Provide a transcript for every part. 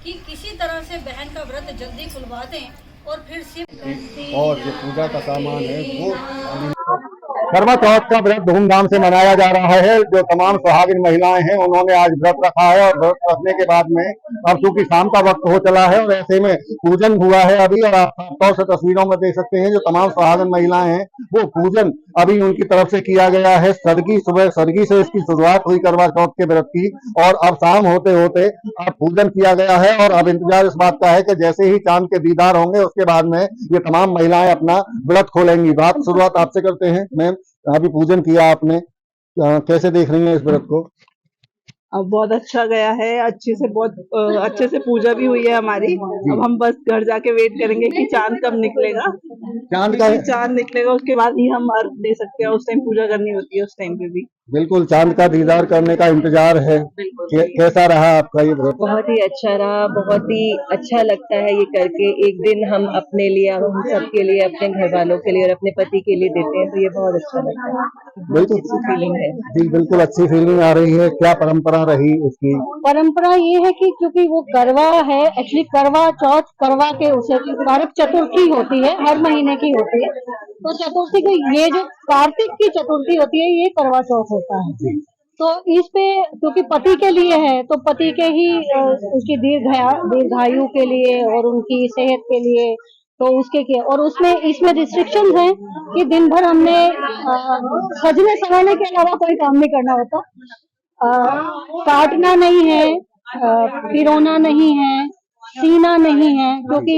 कि किसी तरह से बहन का व्रत जल्दी खुलवा दें और फिर सिर्फ और जो पूजा का सामान है वो करवा चौथ का व्रत धूमधाम से मनाया जा रहा है। जो तमाम सुहागिन महिलाएं हैं उन्होंने आज व्रत रखा है और व्रत रखने के बाद में अब चूंकि शाम का वक्त हो चला है और ऐसे में पूजन हुआ है अभी, और आप साफ तौर से तस्वीरों में देख सकते हैं जो तमाम सुहागिन महिलाएं हैं वो पूजन अभी उनकी तरफ से किया गया है। सुबह सरगी से इसकी शुरुआत हुई करवा चौथ के व्रत की, और अब शाम होते होते अब पूजन किया गया है। और अब इंतजार इस बात का है कि जैसे ही चांद के दीदार होंगे उसके बाद में ये तमाम महिलाएं अपना व्रत खोलेंगी। बात शुरुआत आपसे करते हैं मैम, अभी पूजन किया आपने, कैसे देख रही हैं इस व्रत को? अब बहुत अच्छा गया है, अच्छे से बहुत अच्छे से पूजा भी हुई है हमारी। अब हम बस घर जाके वेट करेंगे कि चांद कब निकलेगा। चांद निकलेगा उसके बाद ही हम अर्घ दे सकते हैं। उस टाइम पूजा करनी होती है, उस टाइम पे भी बिल्कुल चांद का दीदार करने का इंतजार है। कैसा रहा आपका ये व्रत? बहुत ही अच्छा रहा, बहुत ही अच्छा लगता है ये करके। एक दिन हम अपने लिए, हम सबके लिए, अपने घर वालों के लिए और अपने पति के लिए देते हैं, तो ये बहुत अच्छा लगता है। बिल्कुल अच्छी फीलिंग है जी, बिल्कुल अच्छी फीलिंग आ रही है। क्या परंपरा रही इसकी? परंपरा ये है कि क्योंकि वो करवा है, एक्चुअली करवा चौथ करवा के उसे कारक चतुर्थी होती है, हर महीने की होती है। तो चतुर्थी को, ये जो कार्तिक की चतुर्थी होती है ये करवा चौथ होता है। तो इस पे क्योंकि पति के लिए है तो पति के ही उसकी दीर्घायु के लिए और उनकी सेहत के लिए, तो उसके किया। और उसमें इसमें रिस्ट्रिक्शंस हैं कि दिन भर हमने सजने संवरने के अलावा कोई काम नहीं करना होता। काटना नहीं है, पिरोना नहीं है, सीना नहीं है, क्योंकि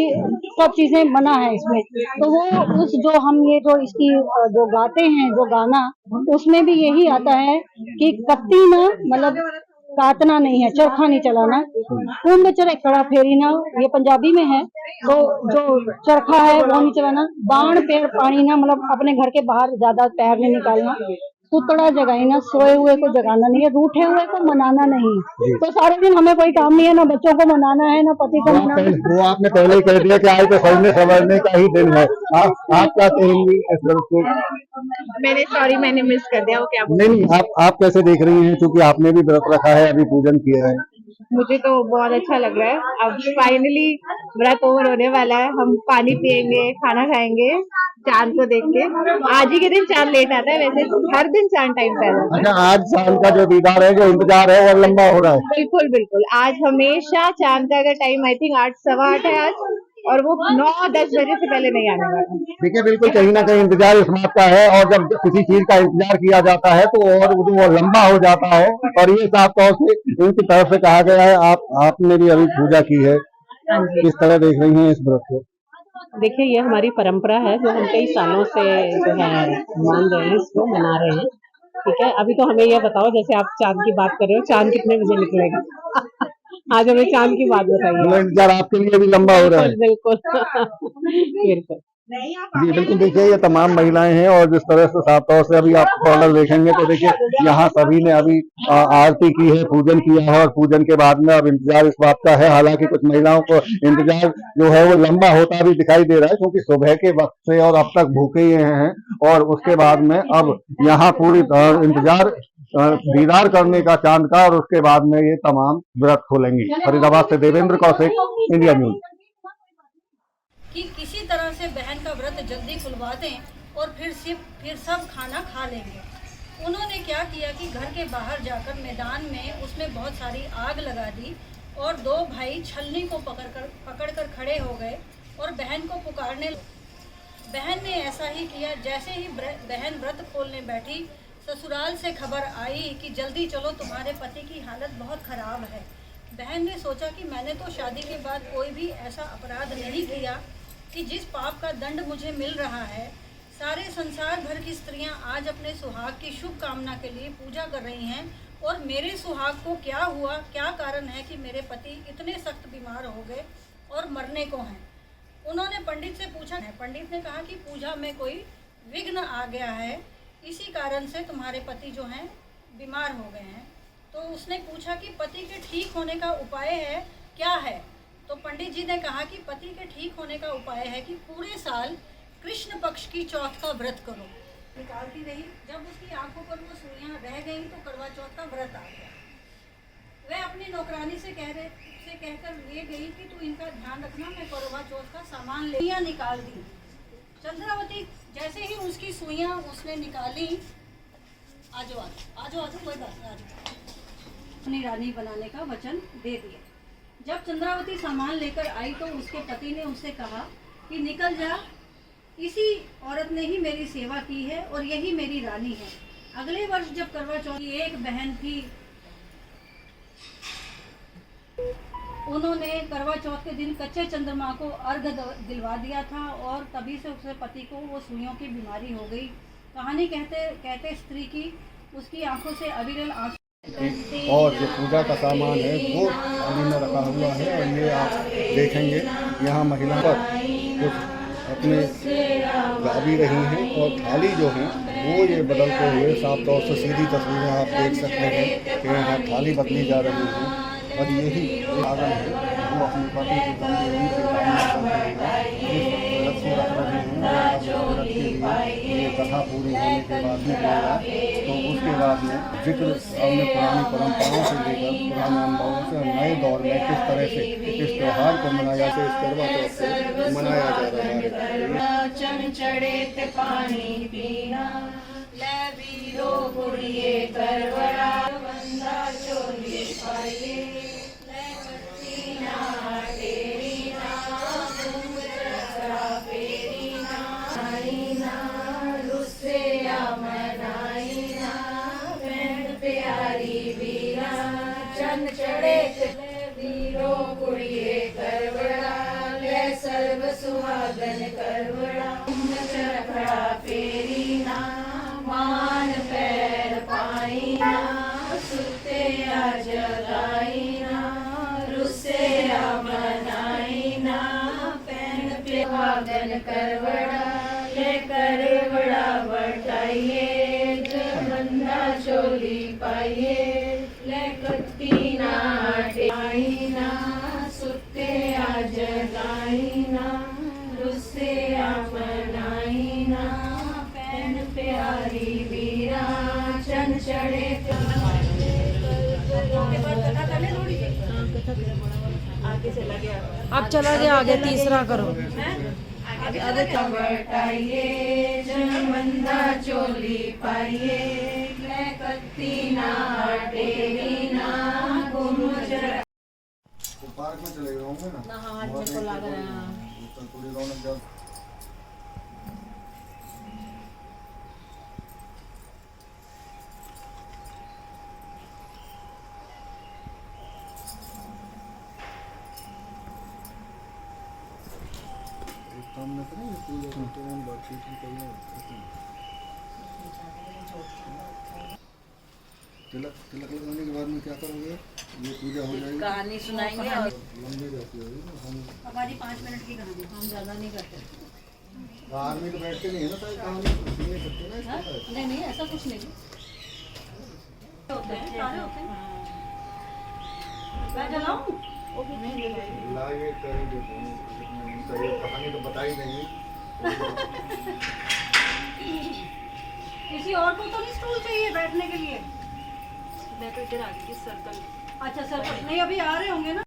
सब चीजें मना है इसमें। तो वो उस जो हम ये जो इसकी जो गाते हैं जो गाना, उसमें भी यही आता है कि कत्ती ना, मतलब काटना नहीं है, चरखा नहीं चलाना, कुंभ चरे कड़ा फेरी ना, ये पंजाबी में है। तो जो चरखा है वो नहीं चलाना, बाण पैर पानी ना, मतलब अपने घर के बाहर ज्यादा पैर नहीं निकालना, सुतड़ा जगाना, सोए हुए को जगाना नहीं है, रूठे हुए को मनाना नहीं। तो सारे दिन हमें कोई काम नहीं है, ना बच्चों को मनाना है, ना पति को मनाना है। वो आपने पहले ही कह दिया कि आज तो सजने संवरने का ही दिन है। आप क्या कहेंगी इस व्रत को? मैंने मिस कर दिया, वो क्या नहीं, आप कैसे देख रही हैं, क्योंकि आपने भी व्रत रखा है, अभी पूजन किया है? मुझे तो बहुत अच्छा लग रहा है। अब फाइनली व्रत ओवर होने वाला है, हम पानी पियेंगे, खाना खाएंगे, चांद को देख के। आज ही के दिन चांद लेट आता है, वैसे हर दिन चांद टाइम पे आता है। अच्छा, आज चांद का जो दीदार है, जो इंतजार है, वो लंबा हो रहा है। बिल्कुल बिल्कुल, आज हमेशा चांद का अगर टाइम आई थिंक 8 सवा 8 है आज, और वो 9-10 बजे से पहले नहीं आने वाला। ठीक है, बिल्कुल कहीं ना कहीं इंतजार इस बात का है, और जब किसी चीज का इंतजार किया जाता है तो और वो लंबा हो जाता है। और ये साफ तौर से इनकी तरफ से कहा गया है। आपने भी अभी पूजा की है, किस तरह देख रही हैं इस व्रत को? देखिए, ये हमारी परंपरा है जो हम कई सालों से जो है मान रहे हैं, इसको मना रहे हैं। ठीक है, अभी तो हमें ये बताओ, जैसे आप चांद की बात कर रहे हो, चांद कितने बजे निकलेगा? आज हमें चांद की बात बताइए। इंतजार आपके लिए भी लंबा हो रहा है। बिल्कुल बिल्कुल। जी बिल्कुल, देखिए ये तमाम महिलाएं हैं, और जिस तरह से साफ तौर से अभी आप कॉर्नर देखेंगे तो देखिए यहाँ सभी ने अभी आरती की है, पूजन किया है, और पूजन के बाद में अब इंतजार इस बात का है। हालांकि कुछ महिलाओं को इंतजार जो है वो लंबा होता भी दिखाई दे रहा है, क्योंकि सुबह के वक्त से और अब तक भूखे ही हैं, और उसके बाद में अब यहाँ पूरी इंतजार दीदार करने का चांद का, और उसके बाद में ये तमाम व्रत खोलेंगी। फरीदाबाद से देवेंद्र कौशिक, इंडिया न्यूज। कि किसी तरह से बहन का व्रत जल्दी खुलवा दें और फिर सब खाना खा लेंगे। उन्होंने क्या किया कि घर के बाहर जाकर मैदान में उसमें बहुत सारी आग लगा दी, और दो भाई छलनी को पकड़कर खड़े हो गए और बहन को पुकारने लगे। बहन ने ऐसा ही किया। जैसे ही बहन व्रत खोलने बैठी, ससुराल से खबर आई कि जल्दी चलो, तुम्हारे पति की हालत बहुत ख़राब है। बहन ने सोचा कि मैंने तो शादी के बाद कोई भी ऐसा अपराध नहीं किया कि जिस पाप का दंड मुझे मिल रहा है। सारे संसार भर की स्त्रियां आज अपने सुहाग की शुभ कामना के लिए पूजा कर रही हैं, और मेरे सुहाग को क्या हुआ, क्या कारण है कि मेरे पति इतने सख्त बीमार हो गए और मरने को हैं। उन्होंने पंडित से पूछा। पंडित ने कहा कि पूजा में कोई विघ्न आ गया है, इसी कारण से तुम्हारे पति जो हैं बीमार हो गए हैं। तो उसने पूछा कि पति के ठीक होने का उपाय है क्या है? तो पंडित जी ने कहा कि पति के ठीक होने का उपाय है कि पूरे साल कृष्ण पक्ष की चौथ का व्रत करो। निकालती रही, जब उसकी आंखों पर वो सुइयां रह गई तो करवा चौथ का व्रत आ गया। वह अपनी नौकरानी से कहकर ले गई कि तू इनका ध्यान रखना, मैं करवा चौथ का सामान ले। सुइयां निकाल दी। चंद्रावती जैसे ही उसकी सुइयां उसने निकाली, आजो कोई बात नहीं, अपनी रानी बनाने का वचन दे दिया। जब चंद्रावती सामान लेकर आई तो उसके पति ने उससे कहा कि निकल जा, इसी औरत ने ही मेरी सेवा की है और यही मेरी रानी है। अगले वर्ष जब करवा चौथ की एक बहन थी, उन्होंने करवा चौथ के दिन कच्चे चंद्रमा को अर्घ दिलवा दिया था और तभी से उसके पति को वो सुइयों की बीमारी हो गई। कहानी कहते स्त्री की उसकी आंखों से अविरल आंसू। और जो पूजा का सामान है वो थाली में रखा हुआ है और ये आप देखेंगे यहाँ महिलाएं कुछ अपने गा भी रही हैं और थाली जो है वो ये बदलते हुए साफ तौर से सीधी तस्वीरें आप देख सकते हैं कि यहाँ थाली बदली जा रही है और यही आगन है वो अपने पति की बंदी की कामना कर रही है। इस व्रत को रख रहे हैं और व्रत के लिए ये कथा पूरी होने के बाद में होगा तो उसके बाद में जिक्र हमने पुरानी परंपराओं से लेकर पुराने अनुभवों से नए दौर में किस तरह से इस त्यौहार को मनाया से इस करवा चौथ को मनाया जा रहा है। चन चढ़े ते पानी पीना, ले वीरो कुड़िए करवड़ा, बंदा चोली पाइए, ले बत्ती ना तेरी ना, घूम रखा फेरी ना, आई ना रुस्से या मनाई ना, बहन प्यारी वीरा, चन चढ़े ते वीरो कुड़िए करवड़ा, ले सर्व सुहागन करवड़ा, रखड़ा फेरी ना, मान पैर पाई ना, सुते आ जगाई ना, रुसे आ मनाई ना, पैन पे सुहागन करवड़ा, ले करवड़ा बटाइए, बंदा चोली पाइए, ले कत्ती ना टेई ना, सुते आ जगाई ना, रुसे आ मनाई ना, पैन प्यारी वीरा, चन चढ़े आगे चला गया, अब चला गया आगे, तीसरा करो। आगे बटाइए, बंदा चोली पाइए, ले कत्ती ना टेरी ना, घूम पार्क में चले गए होंगे ना, हाँ मेरे को लग रहा है। थोड़ी रौनक जब सामने तो नहीं पूजा करते हैं बातचीत भी करना। तिलक लगाने के बाद में क्या करोगे? ये पूजा हो जाएगी, कहानी सुनाएंगे और लंबी जाती होगी ना। हम हमारी 5 मिनट की कहानी, हम ज़्यादा नहीं करते। आर्मी तो बैठते नहीं है ना, सारी कहानी सुन नहीं सकते ना। हाँ? नहीं ऐसा कुछ नहीं होते हैं, सारे होते हैं। मैं जलाऊं? लाइए कर देते हैं, तो ये कहानी तो बता ही देंगे। किसी और को तो नहीं स्टूल चाहिए बैठने के लिए? मैं तो इधर आ गई सर्कल। अच्छा सर, नहीं अभी आ रहे होंगे ना।